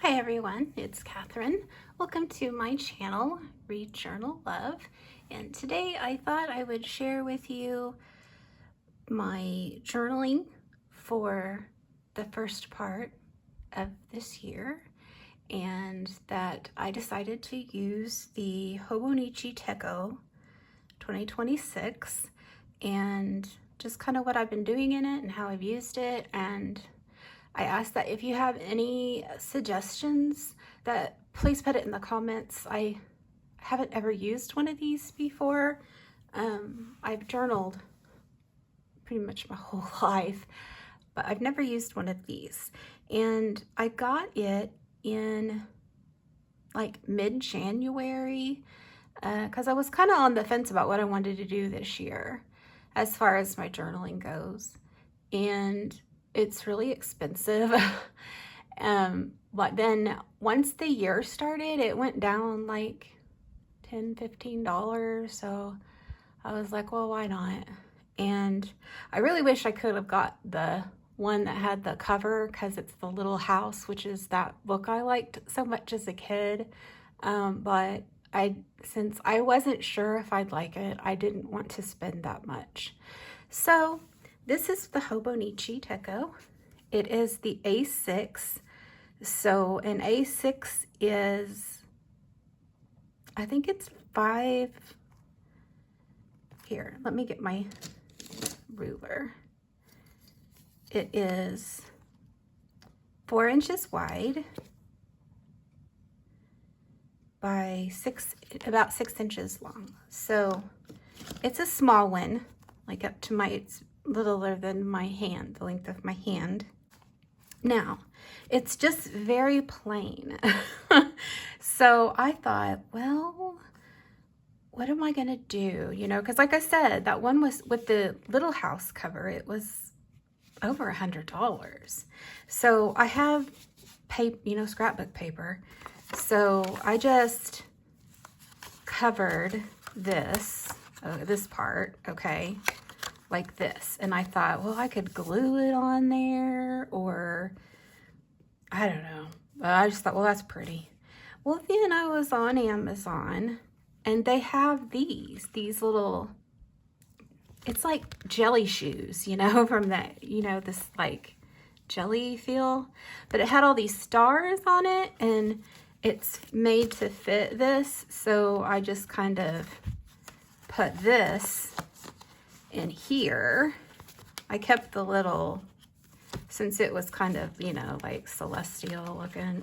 Hi everyone, it's Catherine. Welcome to my channel, Read Journal Love. And today I thought I would share with you my journaling for the first part of this year, and that I decided to use the Hobonichi Techo 2026 and just kind of what I've been doing in it and how I've used it. And I ask that if you have any suggestions, that please put it in the comments. I haven't ever used one of these before. I've journaled pretty much my whole life, but I've never used one of these. And I got it in like mid-January because I was kind of on the fence about what I wanted to do this year as far as my journaling goes. And it's really expensive. But then once the year started, it went down like $10–15. So I was like, well, why not? And I really wish I could have got the one that had the cover, because it's the Little House, which is that book I liked so much as a kid. But since I wasn't sure if I'd like it, I didn't want to spend that much. So this is the Hobonichi Techo. It is the A6. So an A6 is, I think it's 5. Here, let me get my ruler. It is 4 inches wide by about 6 inches long. So it's a small one, like up to it's littler than my hand, the length of my hand. Now, it's just very plain. So I thought, well, what am I gonna do? You know, because like I said, that one was with the Little House cover, it was over $100. So I have paper, scrapbook paper. So I just covered this part, okay, like this. And I thought, well, I could glue it on there, or I don't know. But I just thought, well, that's pretty. Well, then I was on Amazon, and they have these little, it's like jelly shoes, from that, this like jelly feel. But it had all these stars on it, and it's made to fit this. So I just kind of put this in here. I kept the little, since it was kind of, like celestial looking.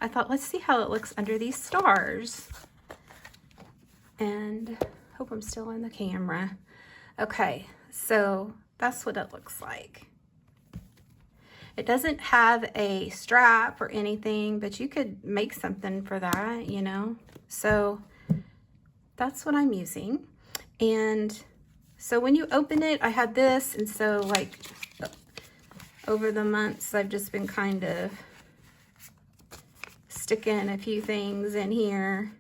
I thought, let's see how it looks under these stars. And hope I'm still in the camera. Okay, so that's what it looks like. It doesn't have a strap or anything, but you could make something for that, So that's what I'm using. And so when you open it, I had this, and so like over the months, I've just been kind of sticking a few things in here.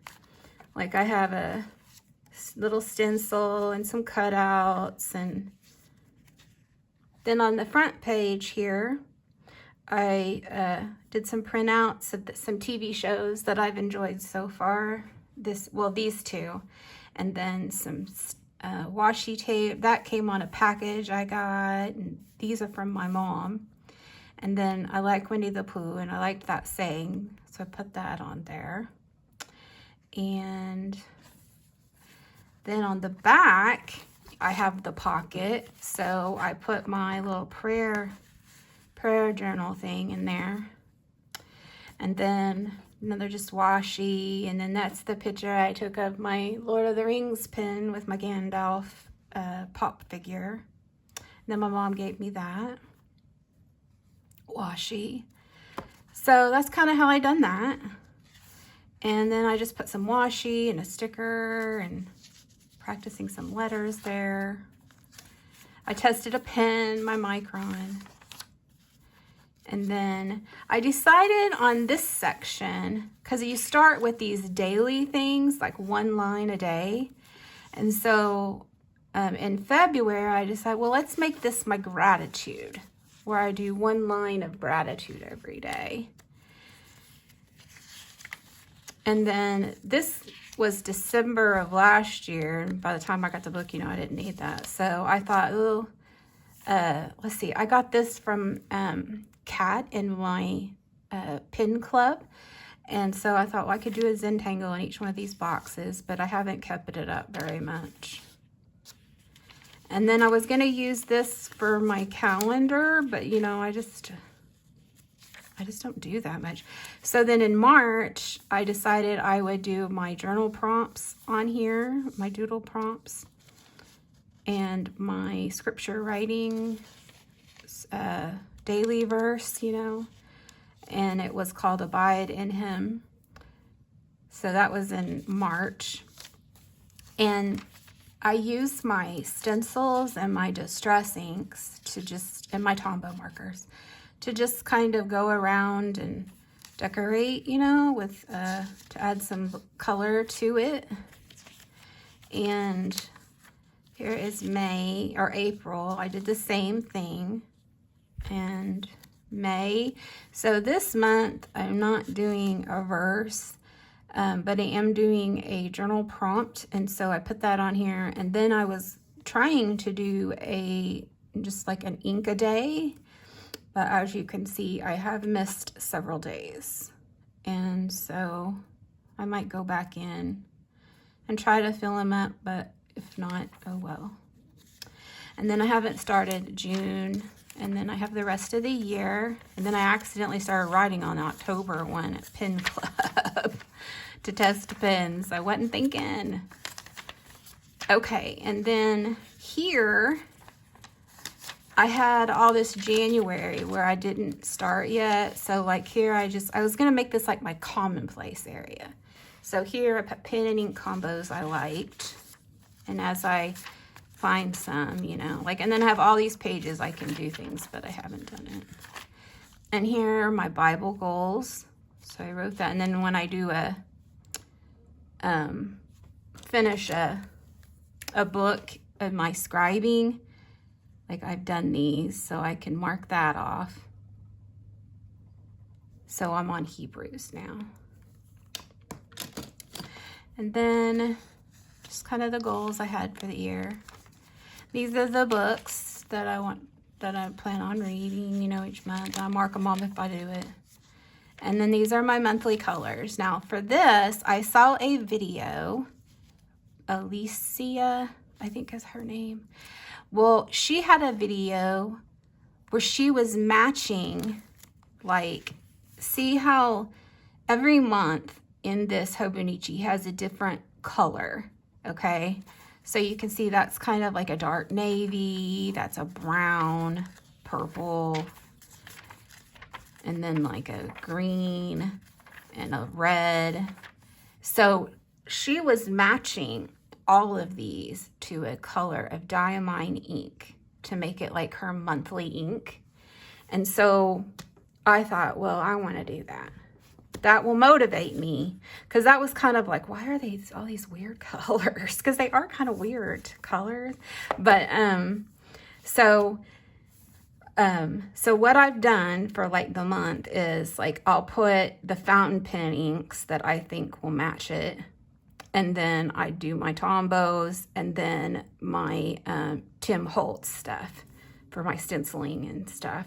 Like I have a little stencil and some cutouts, and then on the front page here, I did some printouts of some TV shows that I've enjoyed so far. These two, and then some washi tape that came on a package I got, and these are from my mom. And then I like Winnie the Pooh, and I liked that saying, so I put that on there. And then on the back, I have the pocket, so I put my little prayer journal thing in there. And then another just washi, and then that's the picture I took of my Lord of the Rings pin with my Gandalf pop figure. And then my mom gave me that washi. So that's kind of how I done that. And then I just put some washi and a sticker and practicing some letters there. I tested a pen, my Micron. And then I decided on this section, because you start with these daily things, like 1 line a day. And so in February, I decided, well, let's make this my gratitude, where I do 1 line of gratitude every day. And then this was December of last year. And by the time I got the book, you know, I didn't need that. So I thought, oh, let's see. I got this from Kat in my pin club. And so I thought, well, I could do a Zentangle in each one of these boxes, but I haven't kept it up very much. And then I was going to use this for my calendar, but you know, I just don't do that much. So then in March, I decided I would do my journal prompts on here, my doodle prompts, and my scripture writing daily verse, you know, and it was called Abide in Him. So that was in March. And I used my stencils and my distress inks and my Tombow markers to just kind of go around and decorate, you know, with to add some color to it. And here is May or April. I did the same thing. And May. So this month I'm not doing a verse, but I am doing a journal prompt. And so I put that on here. And then I was trying to do just like an ink a day. But as you can see, I have missed several days. And so I might go back in and try to fill them up, but if not, oh well. And then I haven't started June, and then I have the rest of the year. And then I accidentally started writing on the October one at Pen Club to test pens. I wasn't thinking. Okay, and then here, I had all this January where I didn't start yet. So like here, I was going to make this like my commonplace area. So here I put pen and ink combos I liked. And as I find some, you know, like, and then I have all these pages I can do things, but I haven't done it. And here are my Bible goals. So I wrote that. And then when I do finish a book of my scribing, like I've done these, so I can mark that off. So I'm on Hebrews now. And then just kind of the goals I had for the year. These are the books that I plan on reading, you know, each month. I mark them off if I do it. And then these are my monthly colors. Now for this, I saw a video, Alicia, I think is her name. Well, she had a video where she was matching, like, see how every month in this Hobonichi has a different color, okay? So you can see that's kind of like a dark navy, that's a brown, purple, and then like a green and a red. So she was matching all of these to a color of diamine ink to make it like her monthly ink. And so I thought, well, I want to do that. That will motivate me, because that was kind of like, why are these all these weird colors? Because they are kind of weird colors. But so what I've done for like the month is like I'll put the fountain pen inks that I think will match it. And then I do my Tombows, and then my Tim Holtz stuff for my stenciling and stuff.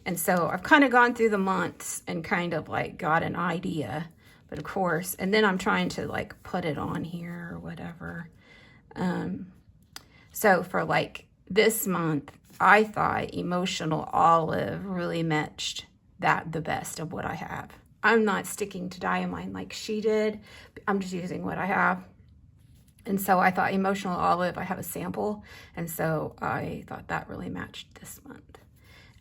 And so I've kind of gone through the months and kind of like got an idea. But of course, and then I'm trying to like put it on here or whatever. So for like this month, I thought Emotional Olive really matched that the best of what I have. I'm not sticking to diamine like she did. I'm just using what I have. And so I thought Emotional Olive, I have a sample. And so I thought that really matched this month.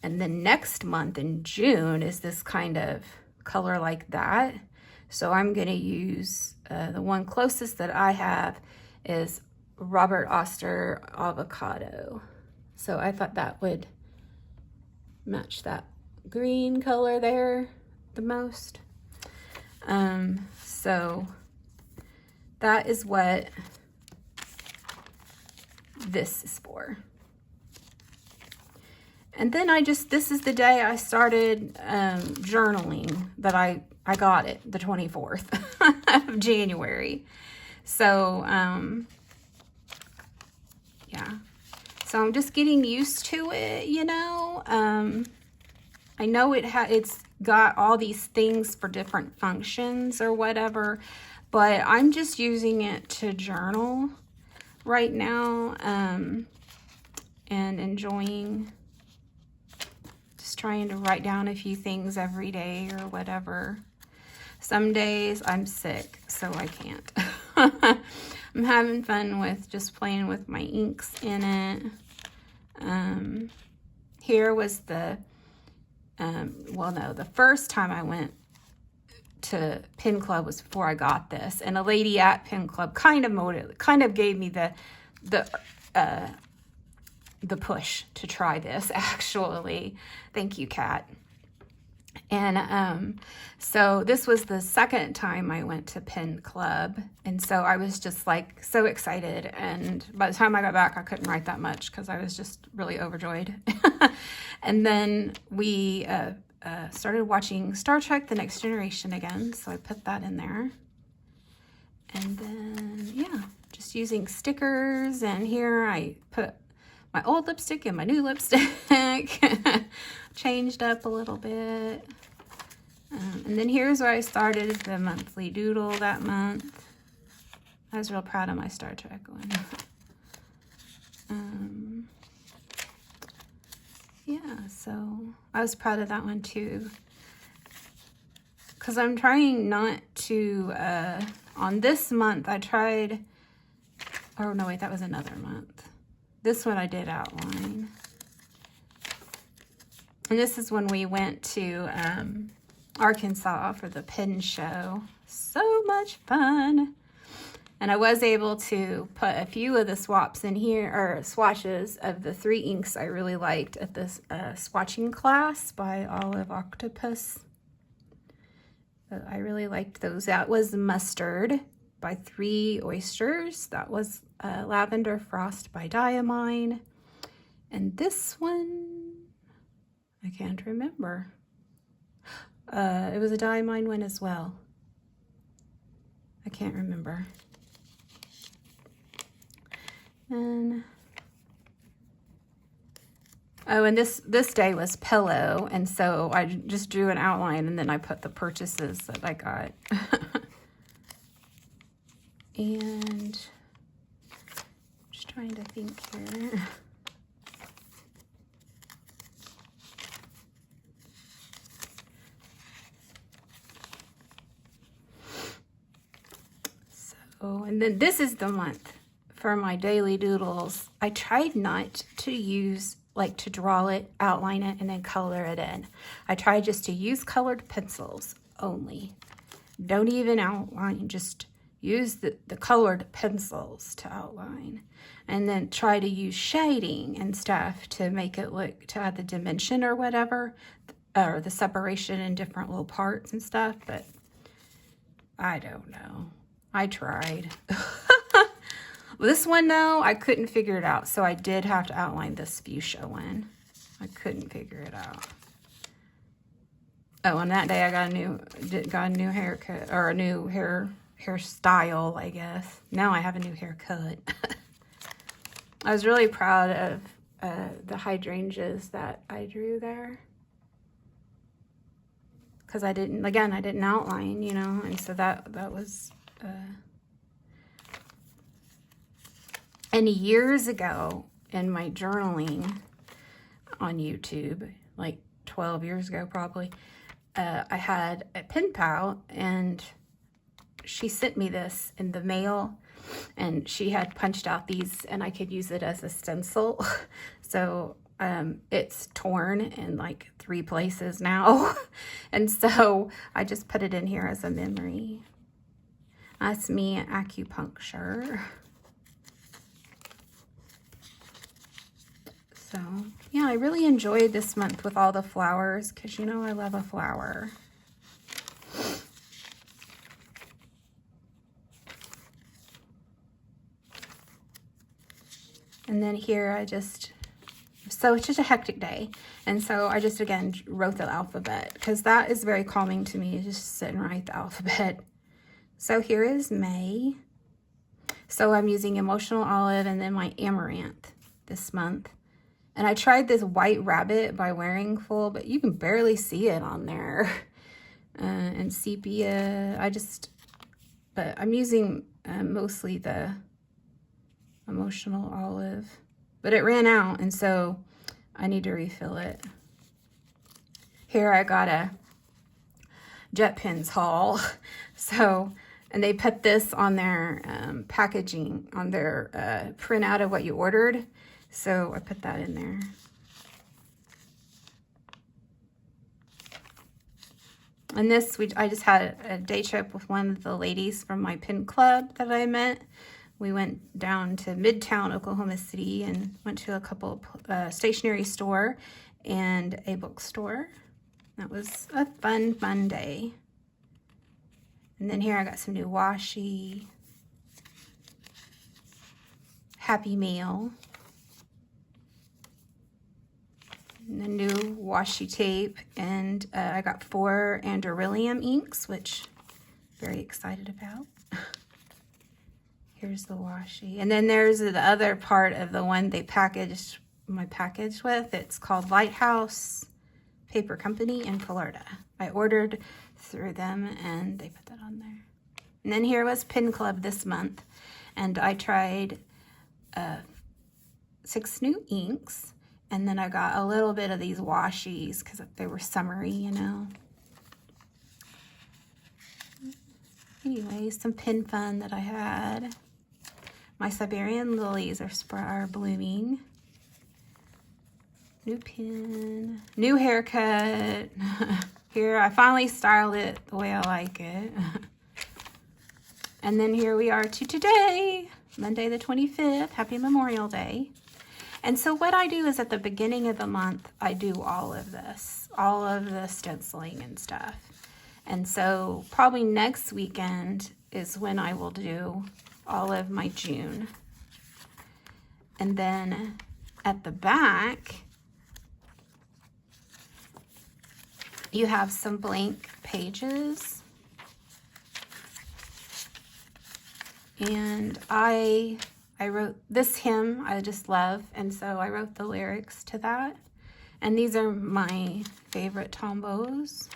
And then next month in June is this kind of color like that. So I'm going to use the one closest that I have is Robert Oster Avocado. So I thought that would match that green color there the most. So that is what this is for. And then this is the day I started journaling, that I I got it the 24th of January. So, yeah. So I'm just getting used to it, you know. I know it's got all these things for different functions or whatever, but I'm just using it to journal right now, and enjoying just trying to write down a few things every day or whatever. Some days I'm sick, so I can't. I'm having fun with just playing with my inks in it. Here was the, well, no, the first time I went to Pen Club was before I got this, and a lady at Pen Club kind of gave me the push to try this, actually. Thank you, Kat. And so this was the second time I went to Pen Club, and so I was just like so excited, and by the time I got back I couldn't write that much because I was just really overjoyed. And then we started watching Star Trek: The Next Generation again, so I put that in there. And then, yeah, just using stickers, and here I put my old lipstick and my new lipstick. Changed up a little bit. And then here's where I started the monthly doodle that month. I was real proud of my Star Trek one. Yeah, so I was proud of that one too. Because I'm trying not to, on this month I tried, oh no wait, that was another month. This one I did outline. And this is when we went to Arkansas for the pen show. So much fun. And I was able to put a few of the swaps in here, or swatches of the 3 inks I really liked at this swatching class by Olive Octopus. I really liked those. That was Mustard by 3 Oysters. That was Lavender Frost by Diamine. And this one, I can't remember. It was a Diamine one as well. I can't remember. And oh, and this day was Pillow, and so I just drew an outline and then I put the purchases that I got. And just trying to think here. So, and then this is the month for my daily doodles. I tried not to use, like, to draw it, outline it, and then color it in. I tried just to use colored pencils only. Don't even outline, just use the colored pencils to outline. And then try to use shading and stuff to make it look, to add the dimension or whatever, or the separation in different little parts and stuff, but I don't know. I tried. This one, though, I couldn't figure it out, so I did have to outline this fuchsia one. I couldn't figure it out. Oh, and that day I got a new haircut, or a new hairstyle, I guess. Now I have a new haircut. I was really proud of the hydrangeas that I drew there. Because I didn't outline, you know, and so that was... And years ago in my journaling on YouTube, like 12 years ago probably, I had a pen pal, and she sent me this in the mail, and she had punched out these, and I could use it as a stencil. So it's torn in like 3 places now. And so I just put it in here as a memory. That's me at acupuncture. So, yeah, I really enjoyed this month with all the flowers because, you know, I love a flower. And then here I'm So it's just a hectic day. And so I just, again, wrote the alphabet because that is very calming to me, just sit and write the alphabet. So here is May. So I'm using Emotional Olive and then my Amaranth this month. And I tried this White Rabbit by Wearing Full, but you can barely see it on there. And Sepia, but I'm using mostly the Emotional Olive. But it ran out, and so I need to refill it. Here I got a JetPens haul. So, and they put this on their packaging, on their printout of what you ordered. So I put that in there. And this, I just had a day trip with one of the ladies from my pen club that I met. We went down to Midtown, Oklahoma City, and went to a couple stationery store and a bookstore. That was a fun day. And then here I got some new washi, Happy Meal, and a new washi tape, and I got 4 Andoryllium inks, which I'm very excited about. Here's the washi. And then there's the other part of the one they packaged my package with. It's called Lighthouse Paper Company in Florida. I ordered through them and they put that on there. And then here was Pen Club this month. And I tried 6 new inks. And then I got a little bit of these washies because they were summery, you know. Anyway, some pen fun that I had. My Siberian lilies are blooming. New pen, new haircut. Here, I finally styled it the way I like it. And then here we are to today, Monday the 25th. Happy Memorial Day. And so what I do is at the beginning of the month, I do all of this, all of the stenciling and stuff. And so probably next weekend is when I will do all of my June. And then at the back, you have some blank pages. And I wrote this hymn I just love, and so I wrote the lyrics to that. And these are my favorite tombos.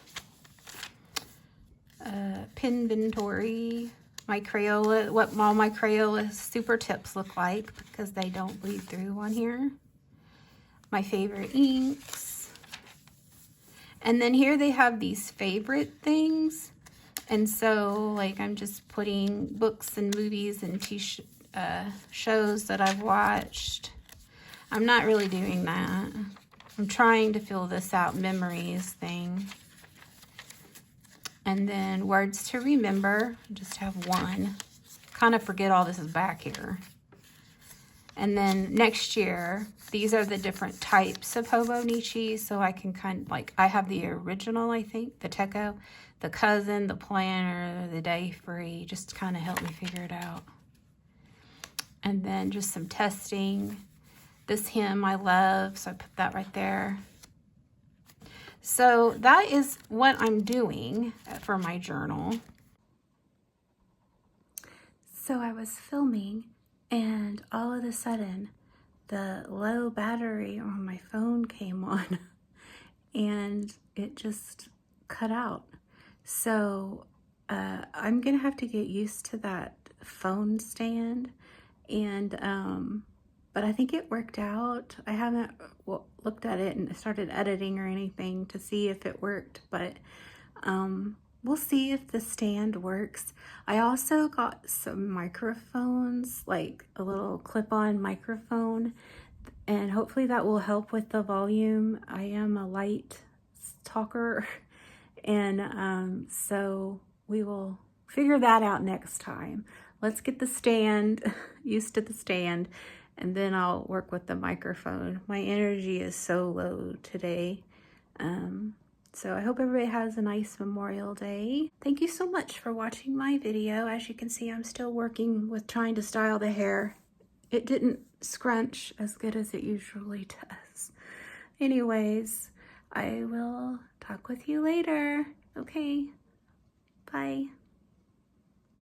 Pinventory, my Crayola, what all my Crayola super tips look like because they don't bleed through on here. My favorite inks. And then here they have these favorite things. And so like I'm just putting books and movies and shows that I've watched. I'm not really doing that. I'm trying to fill this out memories thing. And then words to remember, just have one. Kind of forget all this is back here. And then next year, these are the different types of Hobonichi, so I can kind of, like, I have the original, I think, the Techo, the Cousin, the Planner, the Day Free, just to kind of help me figure it out. And then just some testing. This hymn I love, so I put that right there. So that is what I'm doing for my journal. So I was filming, and all of a sudden, the low battery on my phone came on, and it just cut out. So I'm gonna have to get used to that phone stand, and but I think it worked out. I haven't looked at it and started editing or anything to see if it worked, but we'll see if the stand works. I also got some microphones, like a little clip-on microphone, and hopefully that will help with the volume. I am a light talker, and so we will figure that out next time. Let's get the stand, used to the stand, and then I'll work with the microphone. My energy is so low today. So I hope everybody has a nice Memorial Day. Thank you so much for watching my video. As you can see, I'm still working with trying to style the hair. It didn't scrunch as good as it usually does. Anyways, I will talk with you later. Okay, bye.